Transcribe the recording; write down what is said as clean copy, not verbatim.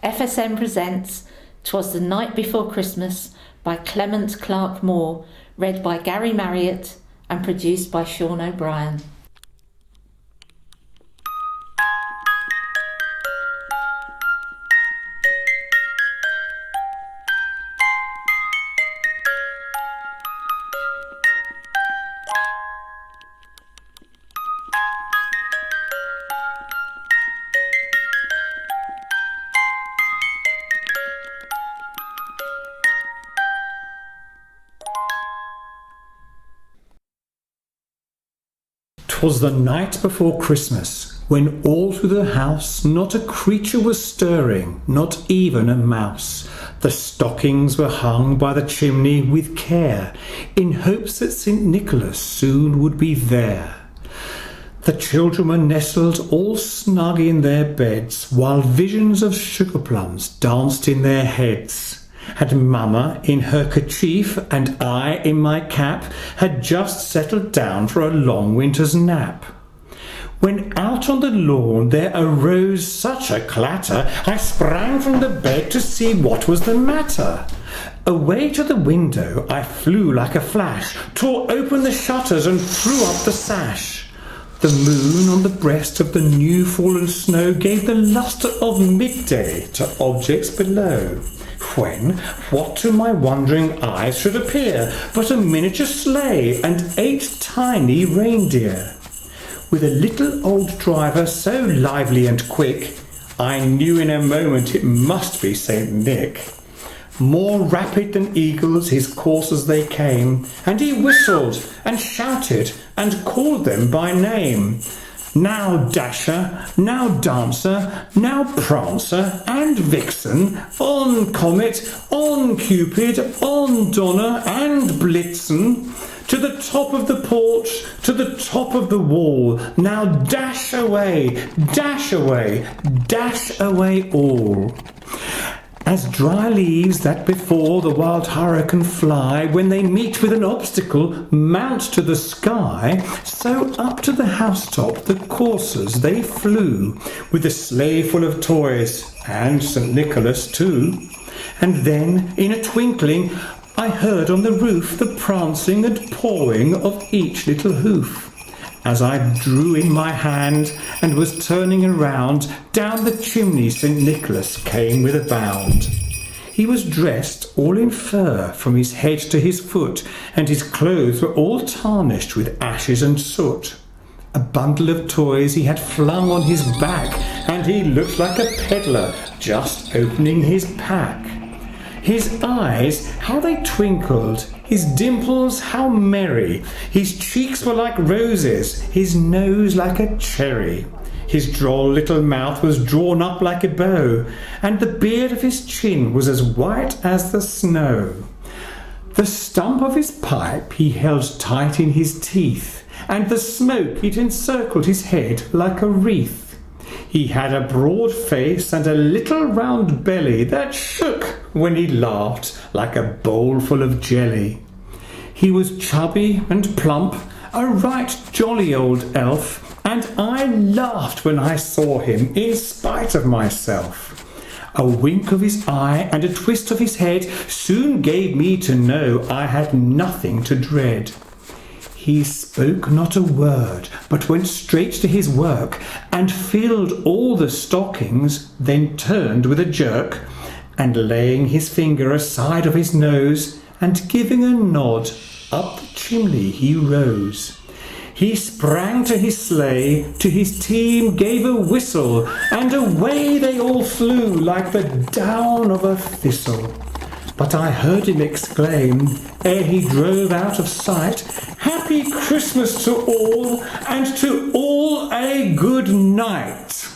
FSN presents "'Twas the Night Before Christmas" by Clement Clark Moore, read by Gary Marriott and produced by Sean O'Brien. "'Twas the night before Christmas, when all through the house not a creature was stirring, not even a mouse. The stockings were hung by the chimney with care, in hopes that St. Nicholas soon would be there. The children were nestled all snug in their beds, while visions of sugar plums danced in their heads. And Mamma, in her kerchief, and I, in my cap, had just settled down for a long winter's nap, when out on the lawn there arose such a clatter, I sprang from the bed to see what was the matter. Away to the window I flew like a flash, tore open the shutters and threw up the sash. The moon on the breast of the new-fallen snow gave the lustre of midday to objects below, when what to my wondering eyes should appear but a miniature sleigh and 8 tiny reindeer, with a little old driver so lively and quick, I knew in a moment it must be St. Nick. More rapid than eagles his coursers they came, and he whistled and shouted and called them by name. Now Dasher, now Dancer, now Prancer and Vixen, on Comet, on Cupid, on Donner and Blitzen, to the top of the porch, to the top of the wall, now dash away, dash away, dash away all. As dry leaves that before the wild hurricane fly, when they meet with an obstacle, mount to the sky, so up to the housetop the coursers they flew, with a sleigh full of toys, and St. Nicholas too. And then, in a twinkling, I heard on the roof the prancing and pawing of each little hoof. As I drew in my hand and was turning around, down the chimney St. Nicholas came with a bound. He was dressed all in fur from his head to his foot, and his clothes were all tarnished with ashes and soot. A bundle of toys he had flung on his back, and he looked like a peddler just opening his pack. His eyes, how they twinkled, his dimples, how merry, his cheeks were like roses, his nose like a cherry. His droll little mouth was drawn up like a bow, and the beard of his chin was as white as the snow. The stump of his pipe he held tight in his teeth, and the smoke it encircled his head like a wreath. He had a broad face and a little round belly that shook when he laughed like a bowl full of jelly. He was chubby and plump, a right jolly old elf, and I laughed when I saw him in spite of myself. A wink of his eye and a twist of his head soon gave me to know I had nothing to dread. He spoke not a word, but went straight to his work, and filled all the stockings, then turned with a jerk, and laying his finger aside of his nose, and giving a nod, up the chimney he rose. He sprang to his sleigh, to his team gave a whistle, and away they all flew like the down of a thistle. But I heard him exclaim, ere he drove out of sight, "Happy Christmas to all, and to all a good night."